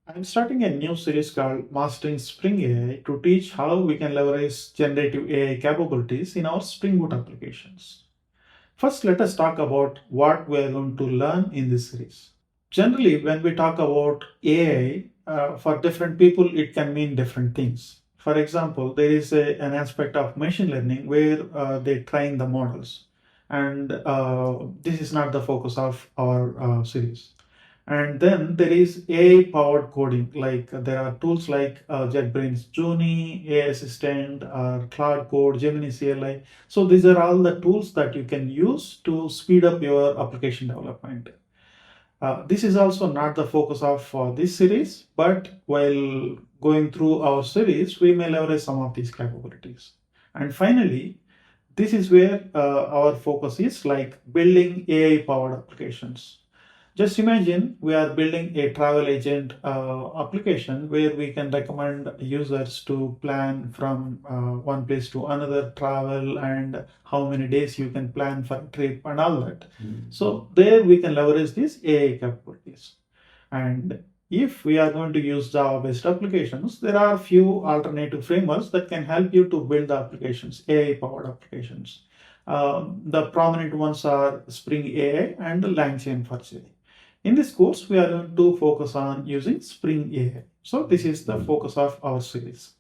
I'm starting a new series called Mastering Spring AI to teach how we can leverage generative AI capabilities in our Spring Boot applications. First, let us talk about what we are going to learn in this series. Generally, when we talk about AI, for different people, it can mean different things. For example, there is an aspect of machine learning where they train the models, and this is not the focus of our series. And then there is AI powered coding, like there are tools like JetBrains Juni, AI Assistant, or Cloud Code, Gemini CLI. So these are all the tools that you can use to speed up your application development. This is also not the focus of this series, but while going through our series, we may leverage some of these capabilities. And finally, this is where our focus is, like building AI powered applications. Just imagine we are building a travel agent application where we can recommend users to plan from one place to another, travel, and how many days you can plan for a trip and all that. So there we can leverage these AI capabilities. And if we are going to use Java-based applications, there are a few alternative frameworks that can help you to build the applications, AI-powered applications. The prominent ones are Spring AI and LangChain for J. In this course, we are going to focus on using Spring AI. So this is the focus of our series.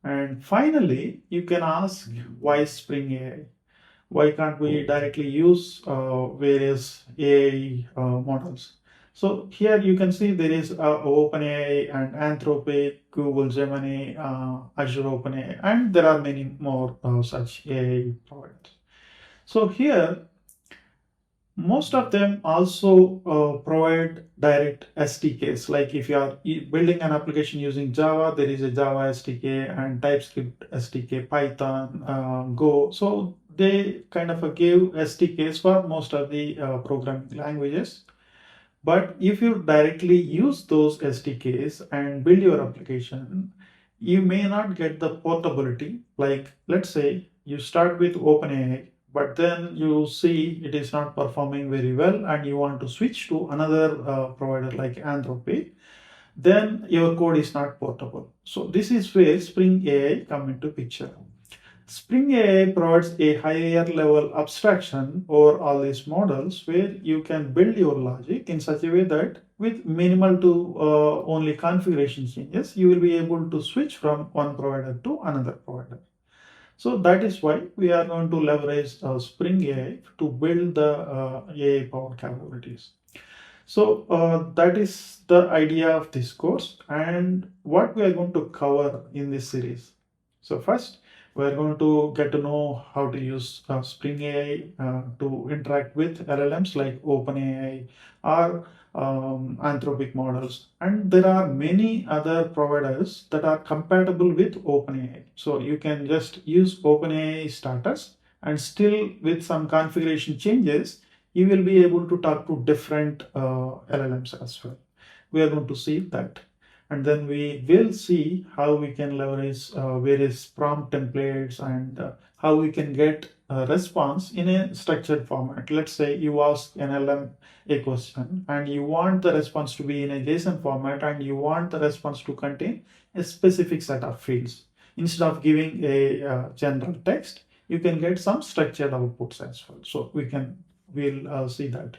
And finally, you can ask, why Spring AI? Why can't we directly use various AI models? So here you can see there is OpenAI and Anthropic, Google Gemini, Azure OpenAI, and there are many more such AI providers. So here most of them also provide direct SDKs. Like if you are building an application using Java, there is a Java SDK and TypeScript SDK, Python, Go. So they kind of give SDKs for most of the programming languages. But if you directly use those SDKs and build your application, you may not get the portability. Like let's say you start with OpenAI, but then you see it is not performing very well and you want to switch to another provider like Anthropic, then your code is not portable. So this is where Spring AI come into picture. Spring AI provides a higher level abstraction over all these models where you can build your logic in such a way that with minimal to only configuration changes, you will be able to switch from one provider to another provider. So that is why we are going to leverage Spring AI to build the AI powered capabilities. So that is the idea of this course and what we are going to cover in this series. So first, we are going to get to know how to use Spring AI to interact with LLMs like OpenAI or Anthropic models. And there are many other providers that are compatible with OpenAI. So you can just use OpenAI starters and still with some configuration changes, you will be able to talk to different LLMs as well. We are going to see that. And then we will see how we can leverage various prompt templates and how we can get a response in a structured format. Let's say you ask an LLM a question and you want the response to be in a JSON format and you want the response to contain a specific set of fields. Instead of giving a general text, you can get some structured outputs as well. So we'll see that.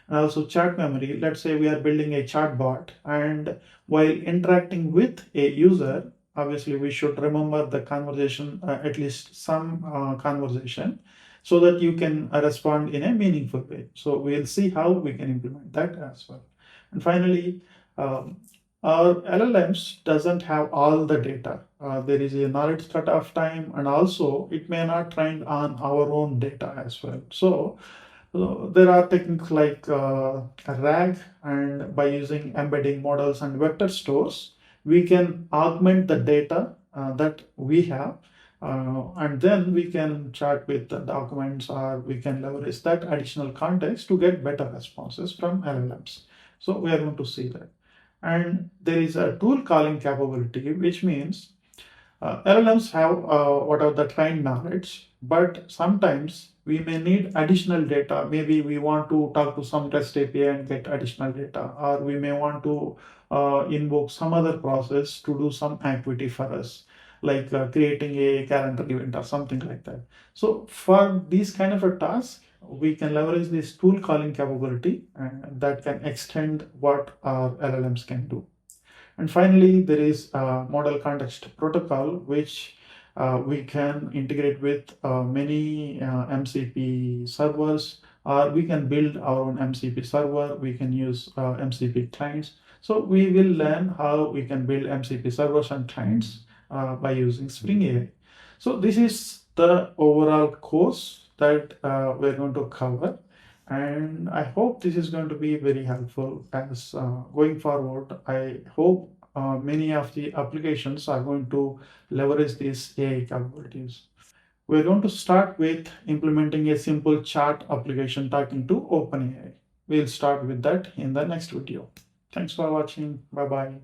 And also chat memory. Let's say we are building a chatbot, and while interacting with a user, obviously we should remember the conversation, at least some conversation, so that you can respond in a meaningful way. So we'll see how we can implement that as well. And finally, um, our LLMs doesn't have all the data. There is a knowledge cutoff time, and also it may not train on our own data as well. So there are techniques like RAG, and by using embedding models and vector stores, we can augment the data that we have, and then we can chat with the documents or we can leverage that additional context to get better responses from LLMs. So we are going to see that. And there is a tool calling capability, which means LLMs have whatever the trained knowledge, but sometimes we may need additional data. Maybe we want to talk to some REST API and get additional data, or we may want to invoke some other process to do some activity for us, like creating a calendar event or something like that. So for these kind of a task, we can leverage this tool calling capability that can extend what our LLMs can do. And finally, there is a model context protocol, which we can integrate with many MCP servers, or we can build our own MCP server. We can use MCP clients. So we will learn how we can build MCP servers and clients by using Spring AI. So this is the overall course that we're going to cover. And I hope this is going to be very helpful as going forward. I hope many of the applications are going to leverage these AI capabilities. We're going to start with implementing a simple chat application talking to OpenAI. We'll start with that in the next video. Thanks for watching. Bye bye.